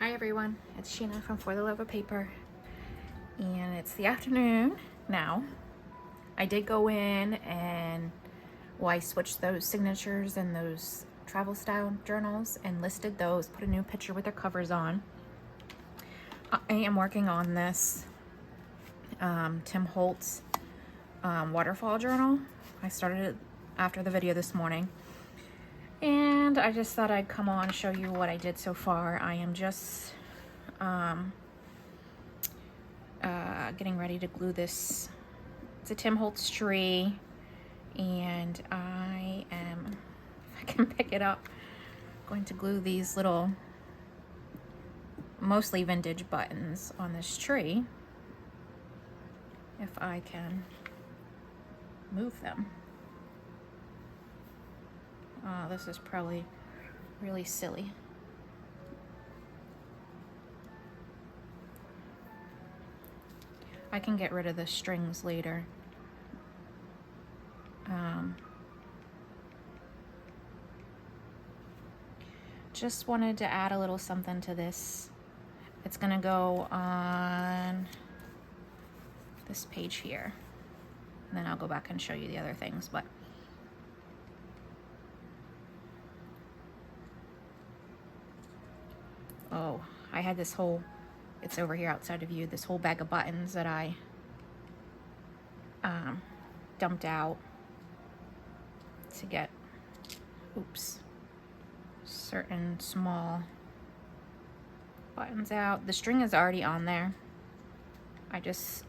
Hi everyone, it's Sheena from For the Love of Paper, and it's the afternoon now. I did go in and I switched those signatures and those travel style journals and listed those, put a new picture with their covers on. I am working on this Tim Holtz waterfall journal. I started it after the video this morning. And I just thought I'd come on and show you what I did so far. I am just getting ready to glue this. It's a Tim Holtz tree, and I am, if I can pick it up, going to glue these little, mostly vintage buttons on this tree, if I can move them. This is probably really silly. I can get rid of the strings later. Just wanted to add a little something to this. It's gonna go on this page here. And then I'll go back and show you the other things, but oh, I had this whole, it's over here outside of you, this whole bag of buttons that I dumped out to get, certain small buttons out. The string is already on there. I just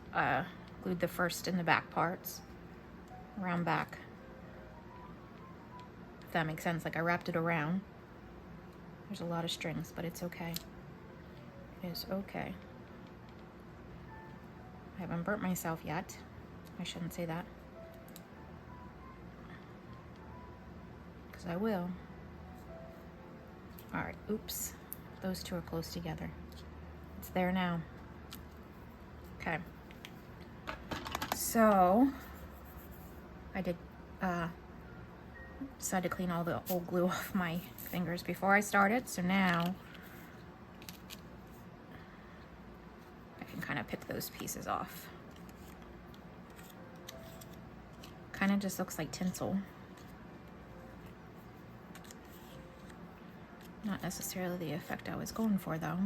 glued the first and the back parts around back, if that makes sense. Like I wrapped it around. There's a lot of strings, but it's okay. It is okay. I haven't burnt myself yet. I shouldn't say that, because I will. All right, oops. Those two are close together. It's there now. Okay. So, I did decide to clean all the old glue off my fingers before I started, so now I can kind of pick those pieces off. Kind of just looks like tinsel. Not necessarily the effect I was going for though.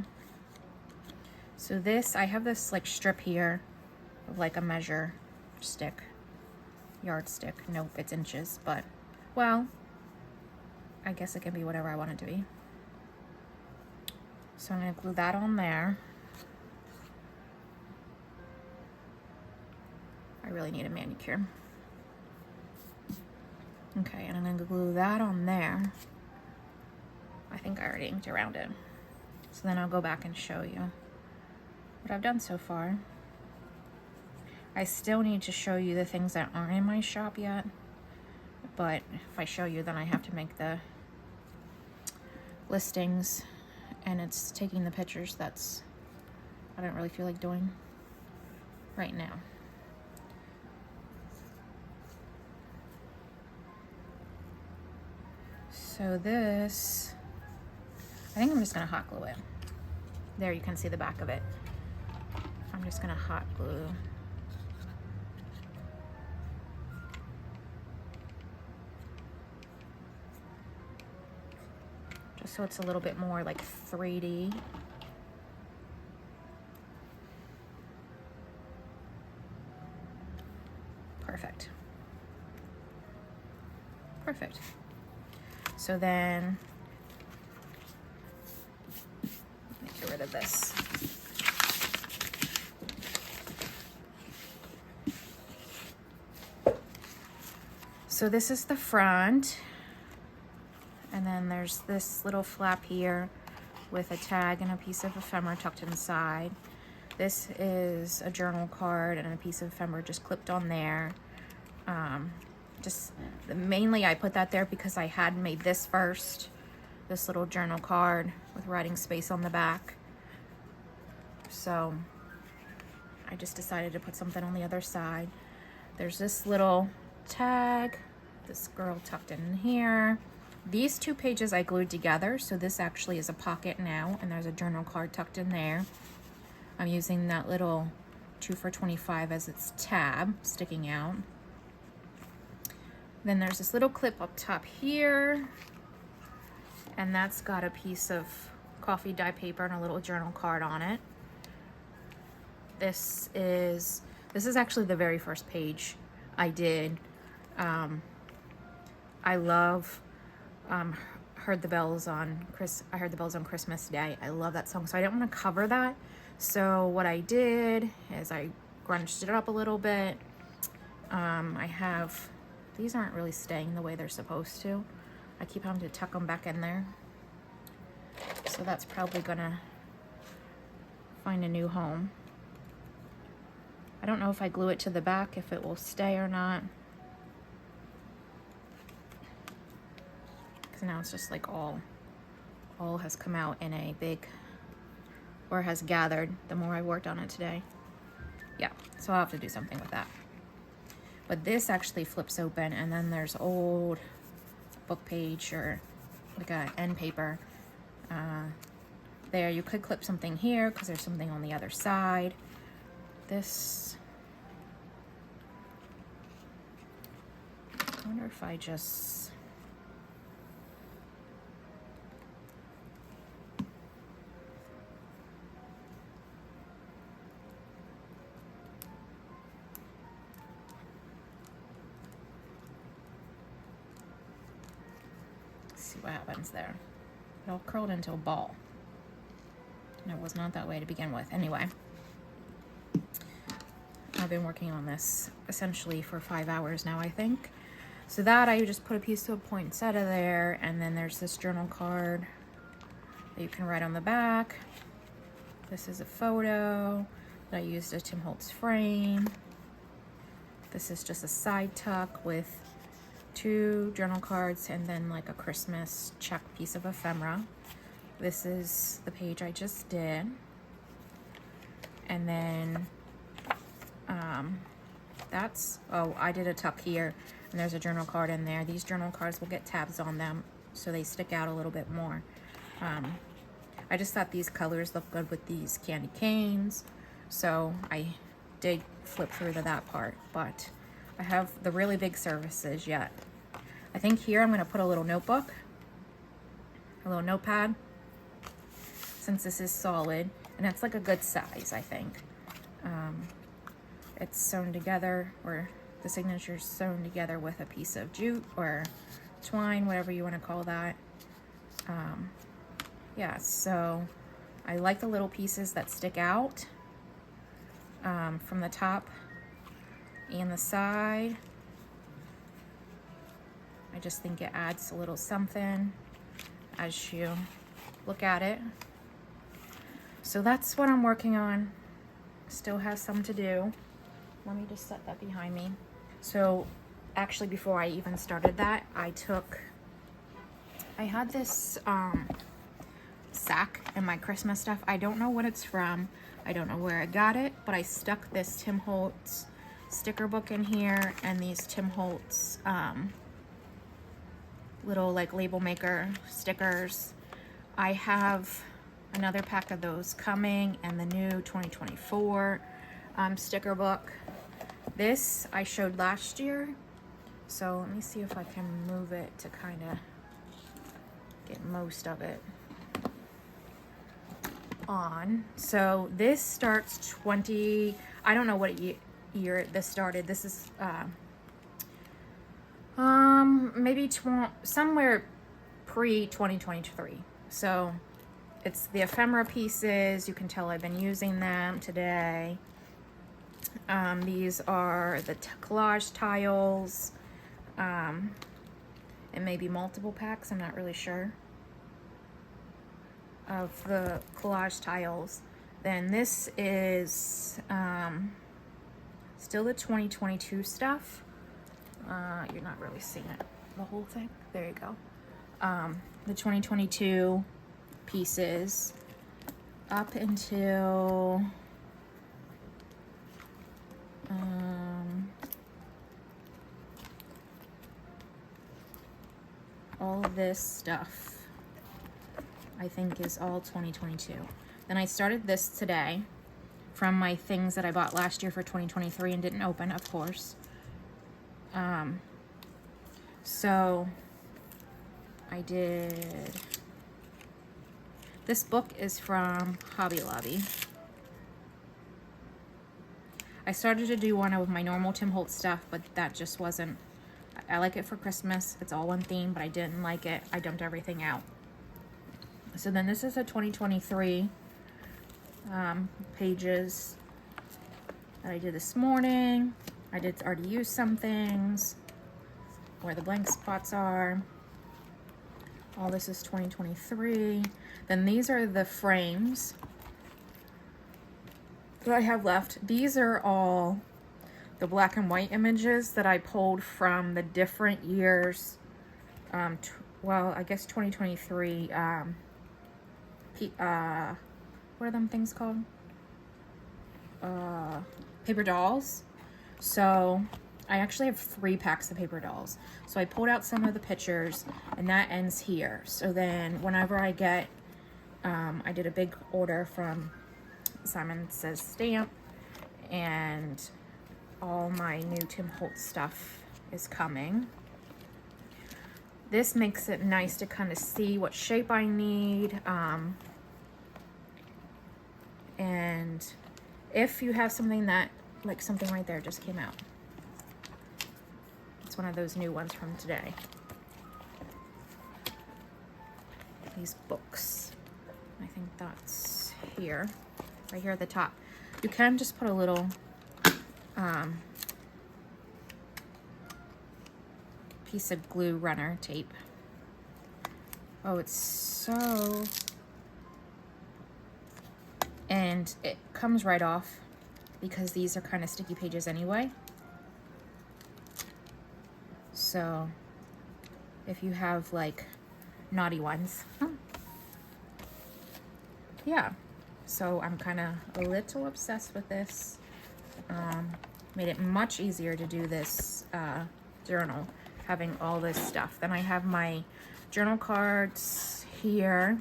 So this, I have this like strip here of like a measure stick, yardstick. Nope, it's inches, but well, I guess it can be whatever I want it to be. So I'm gonna glue that on there. I really need a manicure. Okay, and I'm gonna glue that on there. I think I already inked around it. So then I'll go back and show you what I've done so far. I still need to show you the things that aren't in my shop yet, but if I show you, then I have to make the listings, and it's taking the pictures that's I don't really feel like doing right now. So this, I think I'm just gonna hot glue it. There, you can see the back of it. I'm just gonna hot glue. Just so it's a little bit more like 3D. Perfect. Perfect. So then, let me get rid of this. So this is the front, and then there's this little flap here with a tag and a piece of ephemera tucked inside. This is a journal card and a piece of ephemera just clipped on there. Mainly I put that there because I had made this first, this little journal card with writing space on the back. So I just decided to put something on the other side. There's this little tag, this girl tucked in here. These two pages I glued together, so this actually is a pocket now, and there's a journal card tucked in there. I'm using that little 2 for $25 as its tab sticking out. Then there's this little clip up top here, and that's got a piece of coffee dye paper and a little journal card on it. This is actually the very first page I did. I love I heard the bells on Christmas Day. I love that song, so I didn't want to cover that. So what I did is I grunched it up a little bit. I have, these aren't really staying the way they're supposed to. I keep having to tuck them back in there. So that's probably gonna find a new home. I don't know if I glue it to the back, if it will stay or not. Because now it's just like all has come out in a big, or has gathered the more I worked on it today. Yeah, so I'll have to do something with that. But this actually flips open, and then there's old book page or like a end paper there. You could clip something here because there's something on the other side. This, I wonder if I just, see what happens there. It all curled into a ball. And it was not that way to begin with. Anyway, I've been working on this essentially for 5 hours now, I think. So that I just put a piece of poinsettia there, and then there's this journal card that you can write on the back. This is a photo that I used a Tim Holtz frame. This is just a side tuck with 2 journal cards and then like a Christmas check piece of ephemera. This is the page I just did. And then that's, oh, I did a tuck here, and there's a journal card in there. These journal cards will get tabs on them, so they stick out a little bit more. I just thought these colors look good with these candy canes, so I did flip through to that part, but I have the really big services yet. I think here I'm going to put a little notebook, a little notepad, since this is solid, and it's like a good size, I think. It's sewn together, or the signature's sewn together with a piece of jute or twine, whatever you want to call that. Yeah, so I like the little pieces that stick out from the top and the side. I just think it adds a little something as you look at it. So that's what I'm working on. Still have some to do. Let me just set that behind me. So actually, before I even started that, I had this sack in my Christmas stuff. I don't know what it's from. I don't know where I got it, but I stuck this Tim Holtz sticker book in here and these Tim Holtz little like label maker stickers. I have another pack of those coming, and the new 2024 sticker book. This I showed last year, so let me see if I can move it to kind of get most of it on. So this starts I don't know what year this started. This is maybe somewhere pre-2023. So it's the ephemera pieces. You can tell I've been using them today. These are the collage tiles. It may be multiple packs, I'm not really sure, of the collage tiles. Then this is still the 2022 stuff. You're not really seeing it, the whole thing. There you go. The 2022 pieces up until all of this stuff, I think, is all 2022. Then I started this today from my things that I bought last year for 2023 and didn't open, of course. So I did, this book is from Hobby Lobby. I started to do one of my normal Tim Holtz stuff, but that just wasn't, I like it for Christmas. It's all one theme, but I didn't like it. I dumped everything out. So then this is a 2023 pages that I did this morning. I did already use some things, where the blank spots are. All this is 2023. Then these are the frames that I have left. These are all the black and white images that I pulled from the different years. Well, I guess 2023, what are them things called? Paper dolls. So I actually have 3 packs of paper dolls. So I pulled out some of the pictures, and that ends here. So then whenever I get, I did a big order from Simon Says Stamp, and all my new Tim Holtz stuff is coming. This makes it nice to kind of see what shape I need. And if you have something that, like something right there just came out. It's one of those new ones from today. These books. I think that's here. Right here at the top. You can just put a little piece of glue runner tape. Oh, it's so... And it comes right off because these are kind of sticky pages anyway. So if you have like naughty ones, yeah. So I'm kind of a little obsessed with this. Made it much easier to do this journal, having all this stuff. Then I have my journal cards here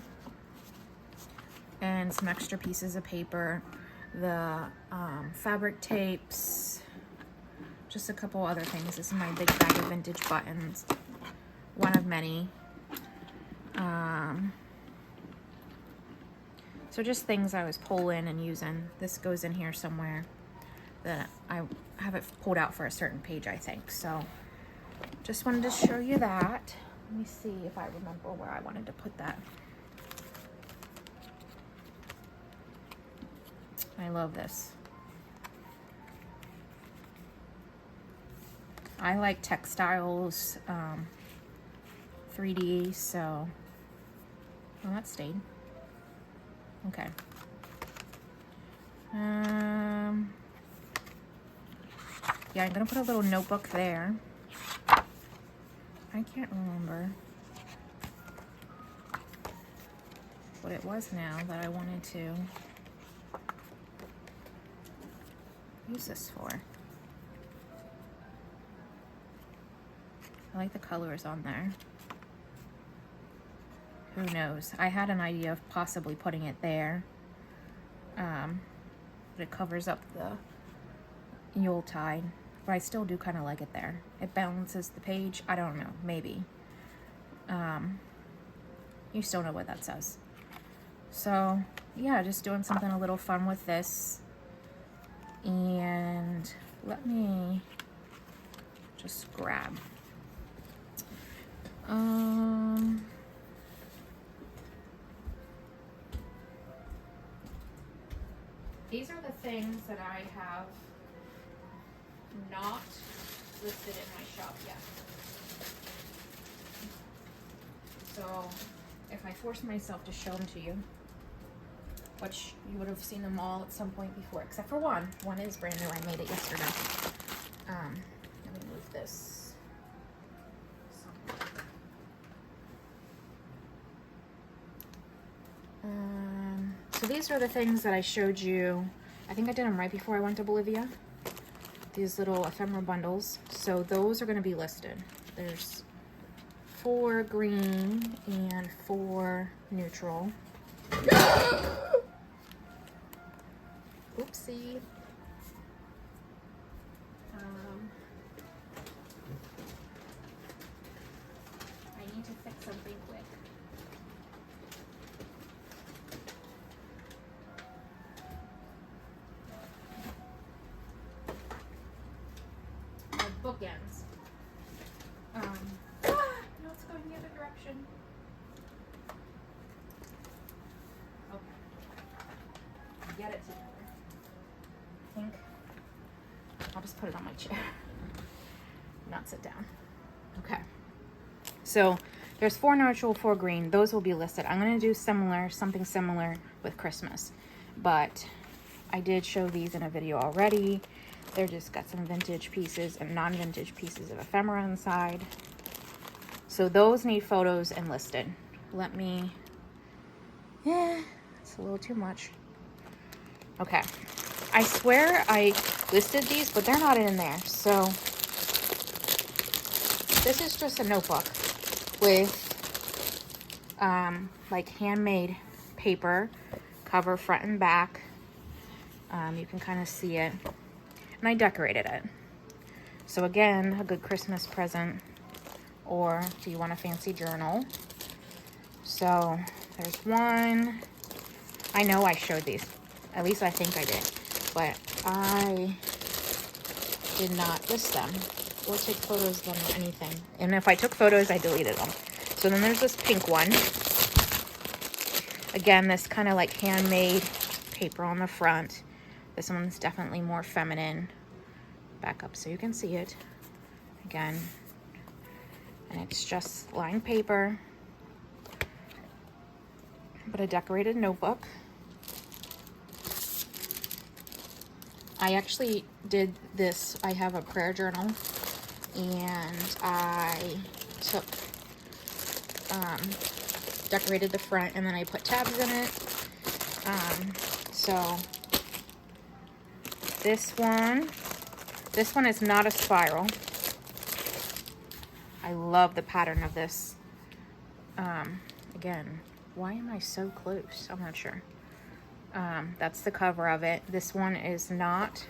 and some extra pieces of paper, the fabric tapes, just a couple other things. This is my big bag of vintage buttons, one of many. So just things I was pulling and using. This goes in here somewhere that I have it pulled out for a certain page, I think. So just wanted to show you that. Let me see if I remember where I wanted to put that. I love this. I like textiles, 3D, so, well, that stayed. Okay. Yeah, I'm gonna put a little notebook there. I can't remember what it was now that I wanted to use this for. I like the colors on there. Who knows? I had an idea of possibly putting it there. But it covers up the Yuletide. But I still do kind of like it there. It balances the page. I don't know. Maybe. You still know what that says. So, yeah, just doing something a little fun with this. And let me just grab. These are the things that I have not listed in my shop yet. So if I force myself to show them to you, which you would have seen them all at some point before, except for one. One is brand new. I made it yesterday. Let me move this. So these are the things that I showed you. I think I did them right before I went to Bolivia. These little ephemera bundles. So those are going to be listed. There's 4 green and 4 neutral. Oopsie. I need to fix something quick. My bookends. No, it's going the other direction. Okay. Get it together. I think I'll just put it on my chair. Not sit down. Okay. So there's 4 neutral, 4 green. Those will be listed. I'm going to do something similar with Christmas. But I did show these in a video already. They're just got some vintage pieces and non-vintage pieces of ephemera inside. So those need photos and listed. Let me, it's a little too much. Okay. I swear I listed these, but they're not in there. So this is just a notebook with like handmade paper, cover front and back. You can kind of see it. And I decorated it. So again, a good Christmas present. Or do you want a fancy journal? So there's one. I know I showed these. At least I think I did. But I did not list them or take photos of them or anything. And if I took photos, I deleted them. So then there's this pink one. Again, this kind of like handmade paper on the front. This one's definitely more feminine. Back up so you can see it. Again. And it's just lined paper. But a decorated notebook. I actually did this. I have a prayer journal. And I took, decorated the front and then I put tabs in it. So this one is not a spiral. I love the pattern of this. Again, why am I so close? I'm not sure. That's the cover of it. This one is not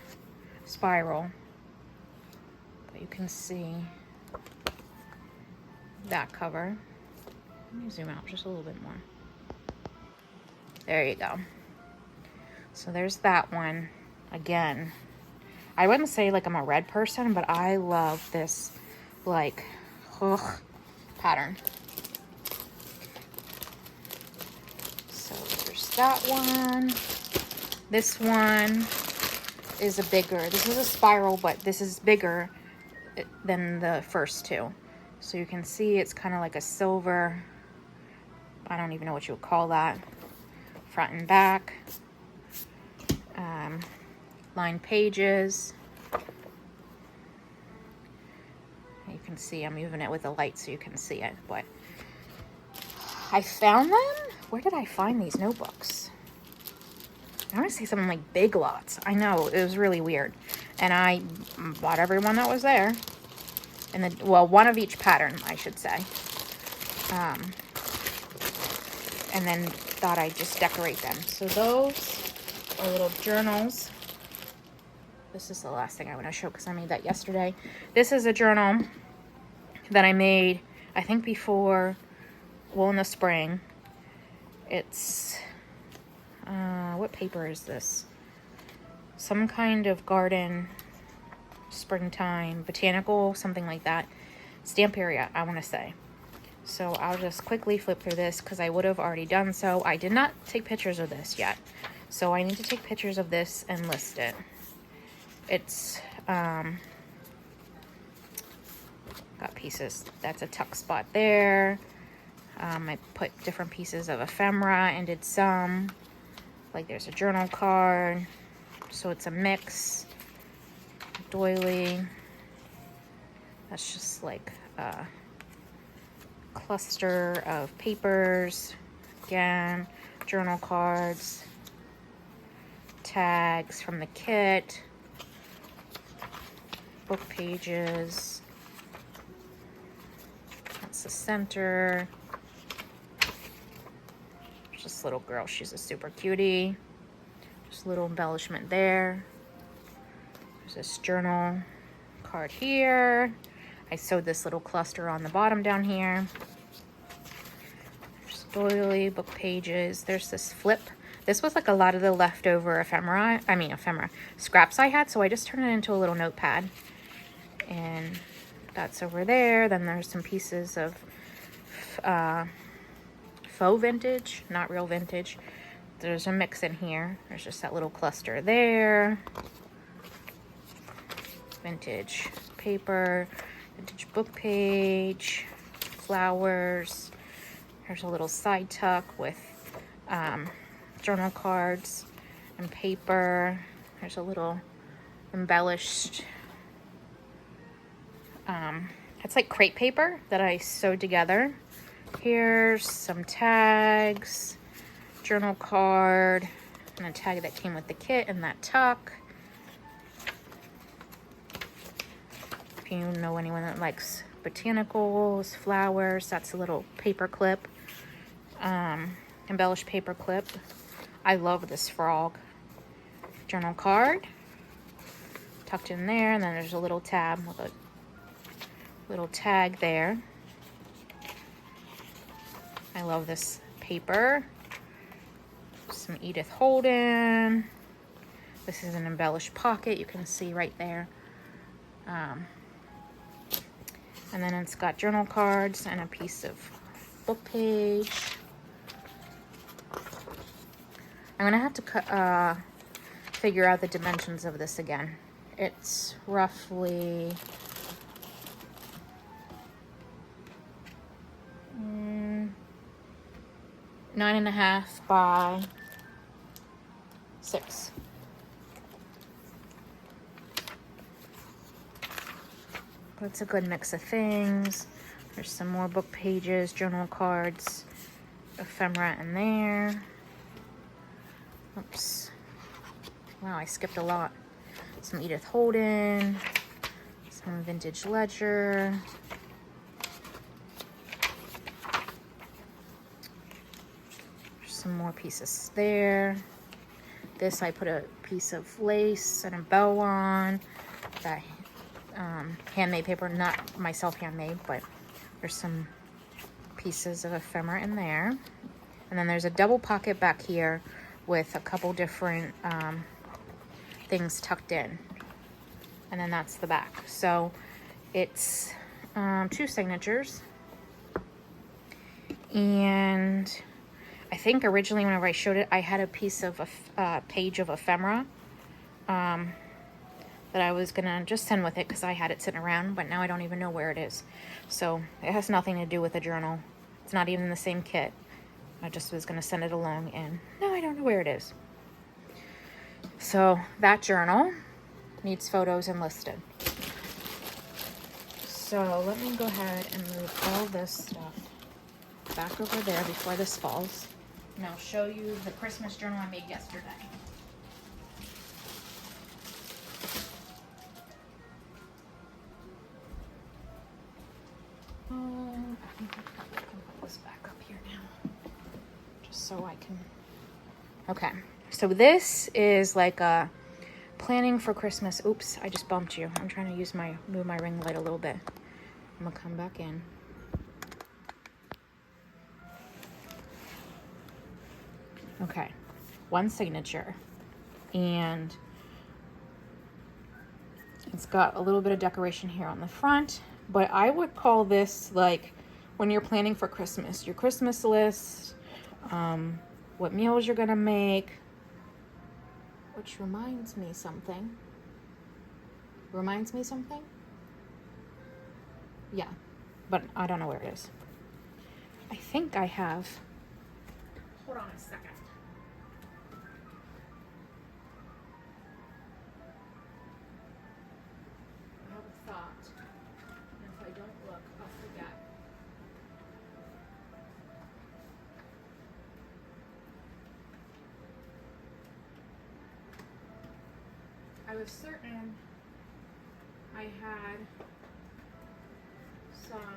spiral. But you can see that cover. Let me zoom out just a little bit more. There you go. So there's that one. Again, I wouldn't say like I'm a red person, but I love this like pattern. So there's that one. This one is a bigger, this is a spiral, but this is bigger than the first two. So you can see it's kind of like a silver, I don't even know what you would call that, front and back. Lined pages. You can see I'm moving it with a light so you can see it, but I found them. Where did I find these notebooks? I want to say something like Big Lots. I know, it was really weird. And I bought every one that was there. And then, well, one of each pattern, I should say. And then thought I'd just decorate them. So those are little journals. This is the last thing I want to show because I made that yesterday. This is a journal that I made, I think before, well, in the spring. It's, what paper is this? Some kind of garden, springtime, botanical, something like that. Stamp area, I want to say. So I'll just quickly flip through this because I would have already done so. I did not take pictures of this yet. So I need to take pictures of this and list it. It's, got pieces. That's a tuck spot there. I put different pieces of ephemera and did some. Like there's a journal card. So it's a mix. Doily. That's just like a cluster of papers. Again, journal cards. Tags from the kit. Book pages. That's That's the center. There's this little girl. She's a super cutie. Just a little embellishment there. There's this journal card here. I sewed this little cluster on the bottom down here. There's doily, book pages. There's this flip. This was like a lot of the leftover scraps I had, so I just turned it into a little notepad. And that's over there. Then there's some pieces of faux vintage, not real vintage. There's a mix in here. There's just that little cluster there. Vintage paper, vintage book page, flowers. There's a little side tuck with journal cards and paper. There's a little embellished, it's like crepe paper that I sewed together. Here's some tags, journal card, and a tag that came with the kit and that tuck. If you know anyone that likes botanicals, flowers, that's a little paper clip, embellished paper clip. I love this frog. Journal card tucked in there, and then there's a little tab with a little tag there. I love this paper. Some Edith Holden. This is an embellished pocket, you can see right there. And then it's got journal cards and a piece of book page. I'm gonna have to figure out the dimensions of this again. It's roughly 9.5 by 6. But it's a good mix of things. There's some more book pages, journal cards, ephemera in there. Oops. Wow, I skipped a lot. Some Edith Holden, some vintage ledger. Some more pieces there. This I put a piece of lace and a bow on. That handmade paper, not myself handmade, but there's some pieces of ephemera in there. And then there's a double pocket back here with a couple different things tucked in. And then that's the back. So it's 2 signatures. And I think originally whenever I showed it, I had a piece of a page of ephemera that I was gonna just send with it because I had it sitting around, but now I don't even know where it is. So it has nothing to do with the journal. It's not even in the same kit. I just was gonna send it along, and now I don't know where it is. So that journal needs photos and listed. So let me go ahead and move all this stuff back over there before this falls. And I'll show you the Christmas journal I made yesterday. I think I can put this back up here now, just so I can. Okay, so this is like a planning for Christmas. Oops, I just bumped you. I'm trying to move my ring light a little bit. I'm gonna come back in. Okay, 1 signature, and it's got a little bit of decoration here on the front, but I would call this like when you're planning for Christmas, your Christmas list, what meals you're gonna make, which reminds me something. Yeah, but I don't know where it is. I think I have, hold on a second. I have a thought, and if I don't look, I'll forget. I was certain I had some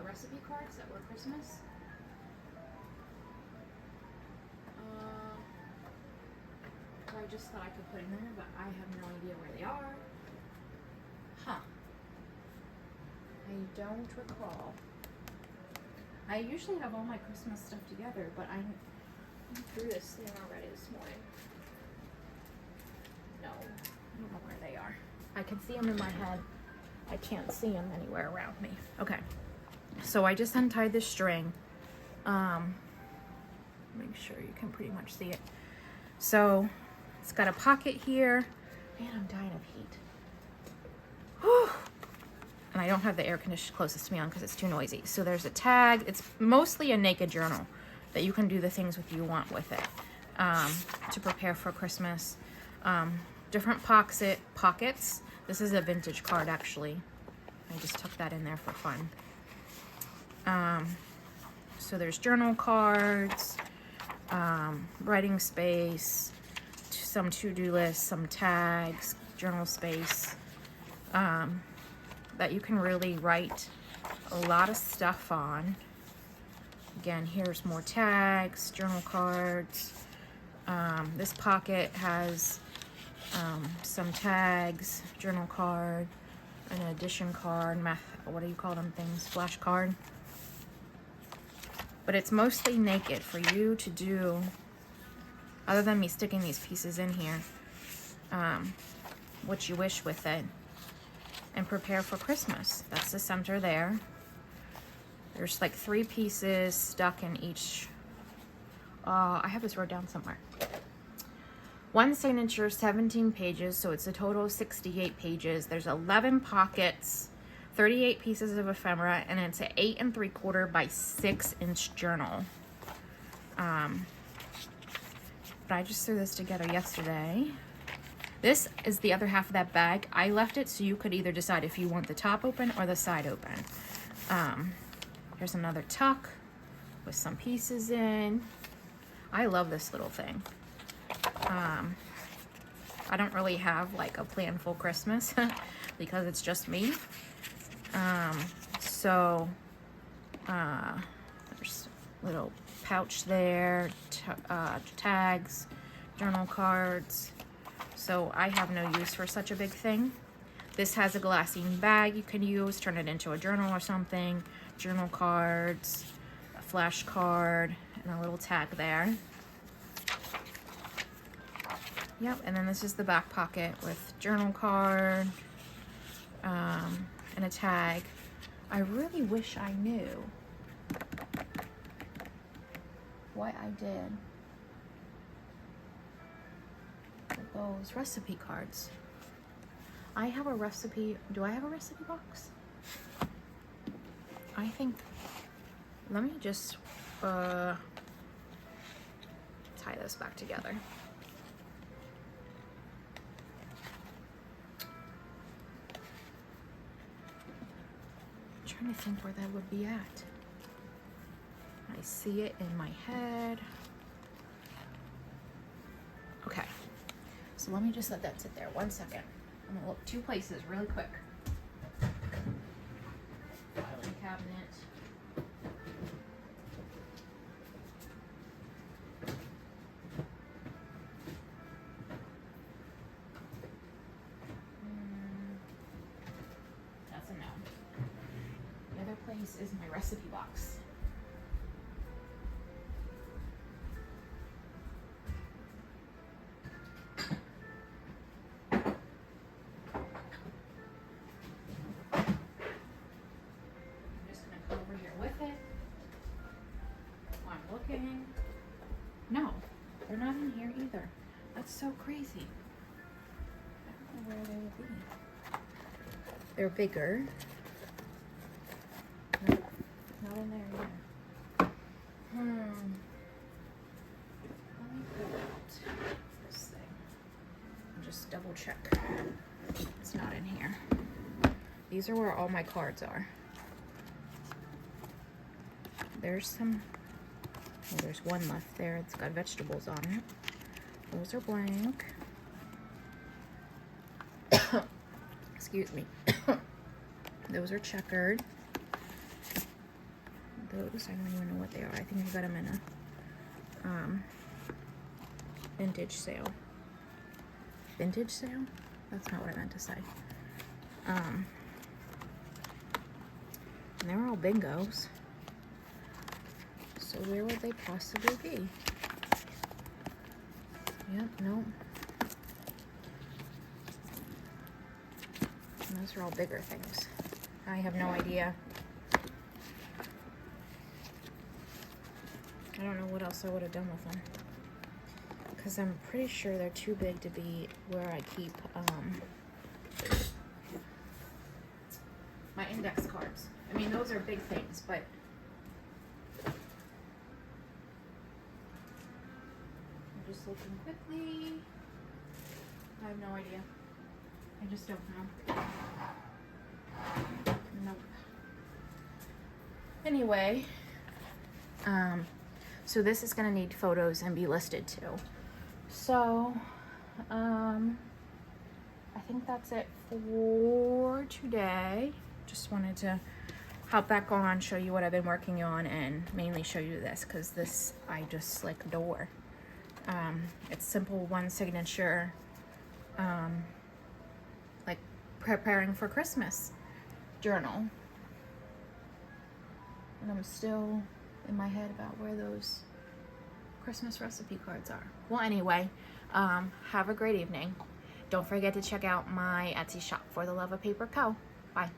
recipe cards that were Christmas. I just thought I could put in there, but I have no idea where they are. Huh. I don't recall. I usually have all my Christmas stuff together, but I threw this thing already this morning. No, I don't know where they are. I can see them in my head. I can't see them anywhere around me. Okay, so I just untied the string. Make sure you can pretty much see it. So it's got a pocket here. Man, I'm dying of heat. Whew. And I don't have the air conditioner closest to me on because it's too noisy. So there's a tag. It's mostly a naked journal that you can do the things with you want with it to prepare for Christmas. Different pockets. This is a vintage card, actually. I just tucked that in there for fun. So there's journal cards, writing space, some to-do lists, some tags, journal space, that you can really write a lot of stuff on. Again, here's more tags, journal cards. This pocket has some tags, journal card, an addition card, what do you call them things? Flash card. But it's mostly naked for you to do, other than me sticking these pieces in here, what you wish with it, and prepare for Christmas. That's the center there. There's like 3 pieces stuck in each. I have this wrote down somewhere. One signature, 17 pages, so it's a total of 68 pages. There's 11 pockets, 38 pieces of ephemera, and it's an 8 3/4 by 6-inch journal. But I just threw this together yesterday. This is the other half of that bag. I left it so you could either decide if you want the top open or the side open. Here's another tuck with some pieces in. I love this little thing. I don't really have like a planful Christmas because it's just me. So there's a little pouch there, tags, journal cards. So I have no use for such a big thing. This has a glassine bag you can use, turn it into a journal or something. Journal cards, a flash card, and a little tag there. Yep, and then this is the back pocket with journal card and a tag. I really wish I knew what I did with those recipe cards. I have a recipe. Do I have a recipe box? I think. Let me just tie this back together. I'm trying to think where that would be at. I see it in my head. Okay, so let me just let that sit there 1 second. I'm gonna look 2 places really quick. Filing cabinet. That's a no. The other place is my recipe box. No, they're not in here either. That's so crazy. I don't know where they would be. They're bigger. Nope, not in there either. Let me pull out this thing and just double check. It's not in here. These are where all my cards are. There's some. Well, there's one left there. It's got vegetables on it. Those are blank. Excuse me. Those are checkered. those. I don't even know what they are. I think I got them in a vintage sale. Vintage sale? That's not what I meant to say. And they're all bingos. So where would they possibly be? Yep, no. And those are all bigger things. I have no idea. I don't know what else I would have done with them. Because I'm pretty sure they're too big to be where I keep my index cards. I mean, those are big things, but I'm just looking quickly. I have no idea. I just don't know. Nope. Anyway, so this is gonna need photos and be listed too. So, I think that's it for today. Just wanted to hop back on, show you what I've been working on, and mainly show you this because this I just like adore. It's simple, one signature, like preparing for Christmas journal. And I'm still in my head about where those Christmas recipe cards are. Well, anyway, have a great evening. Don't forget to check out my Etsy shop, For the Love of Paper Co. Bye.